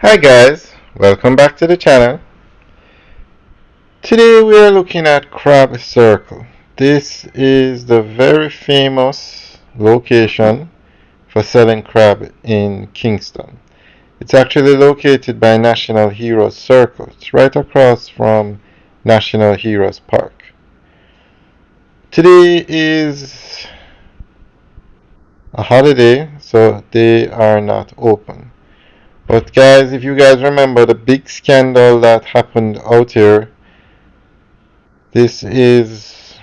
Hi guys, welcome back to the channel. Today we are looking at Crab Circle. This is the very famous location for selling crab in Kingston. It's actually located by National Heroes Circle. It's right across from National Heroes Park. Today is a holiday, so they are not open. But guys, if you guys remember the big scandal that happened out here, this is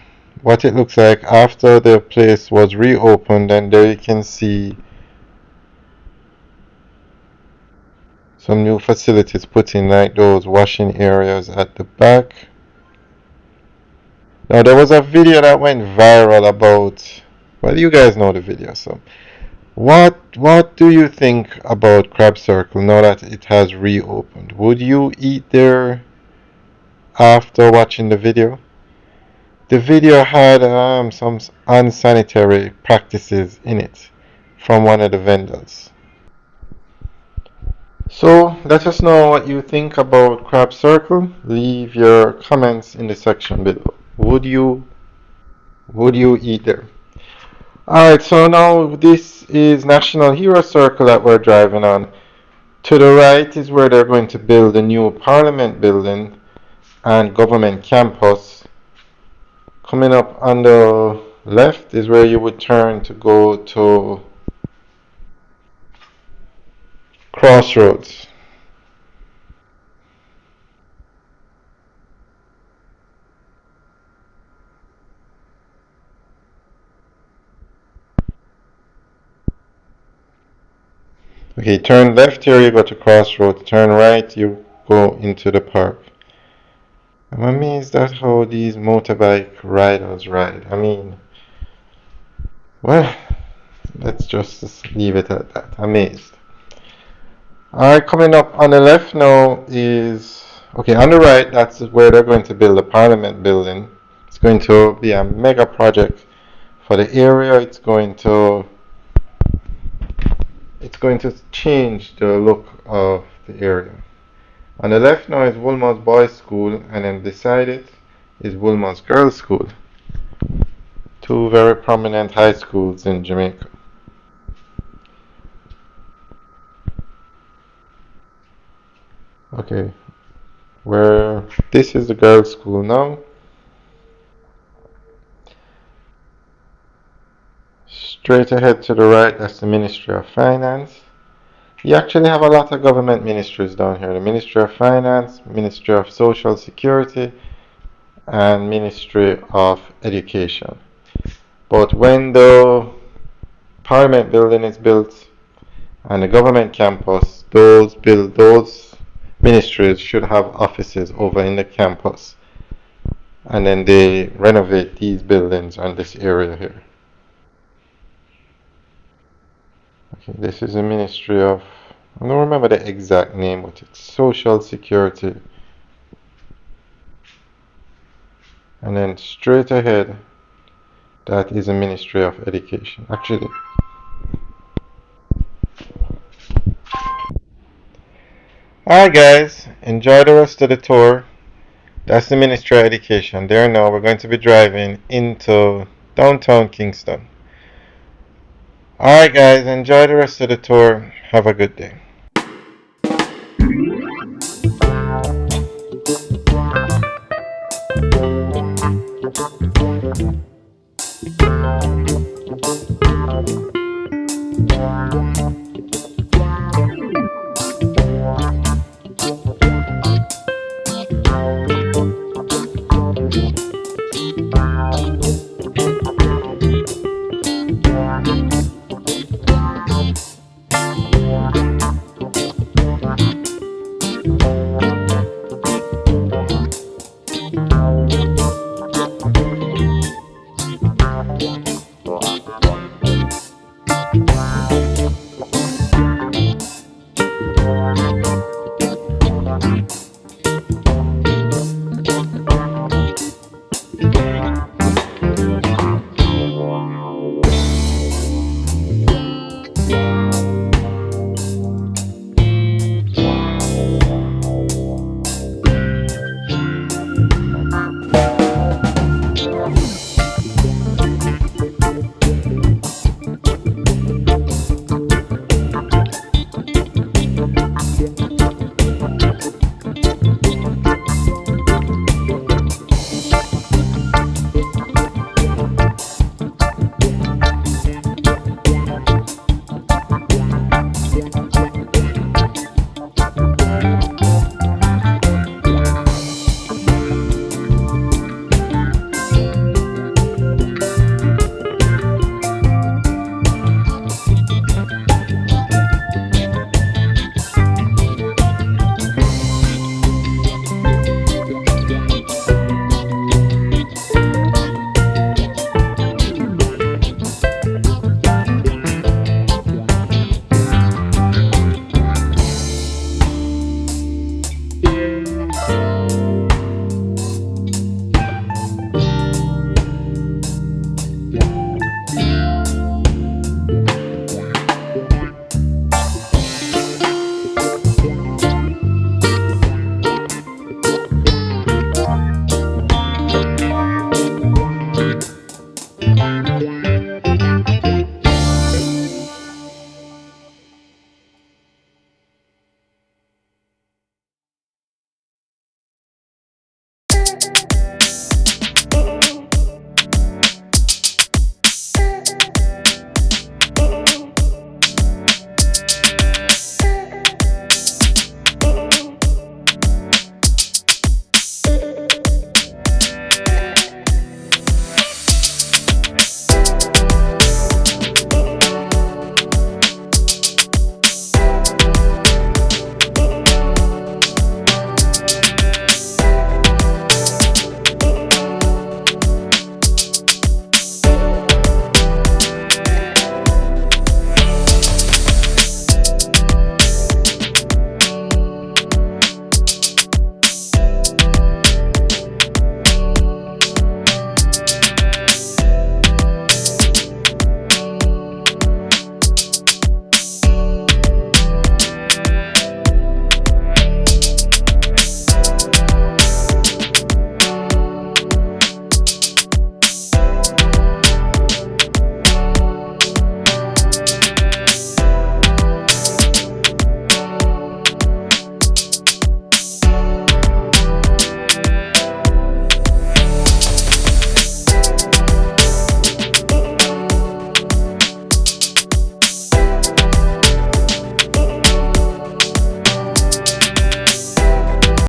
what it looks like after the place was reopened, and there you can see some new facilities put in, like those washing areas at the back. Now there was a video that went viral about, well, you guys know the video, so what do you think about Crab Circle now that it has reopened? Would you eat there after watching the video? The video had some unsanitary practices in it from one of the vendors. So let us know what you think about Crab Circle. Leave your comments in the section below. Would you eat there? Alright, so now this is National Hero Circle that we're driving on. To the right is where they're going to build a new Parliament building and government campus. Coming up on the left is where you would turn to go to Crossroads. Okay, turn left here, you go to Crossroads. Turn right, you go into the park. I'm amazed at how these motorbike riders ride. I mean, well, let's just leave it at that. Amazed. Alright, coming up on the left now is, okay, on the right, that's where they're going to build a Parliament building. It's going to be a mega project for the area. It's going to change the look of the area. On the left now is Woolmore's Boys School, and then beside it is Woolmore's Girls School. Two very prominent high schools in Jamaica. Okay, where this is the girls' school now. Straight ahead to the right, that's the Ministry of Finance. You actually have a lot of government ministries down here. The Ministry of Finance, Ministry of Social Security, and Ministry of Education. But when the Parliament building is built and the government campus, those ministries should have offices over in the campus. And then they renovate these buildings on this area here. Okay, this is the Ministry of, I don't remember the exact name, but it's Social Security. And then straight ahead, that is the Ministry of Education. Actually, alright guys, enjoy the rest of the tour. That's the Ministry of Education. There now, we're going to be driving into downtown Kingston. Alright guys, enjoy the rest of the tour. Have a good day.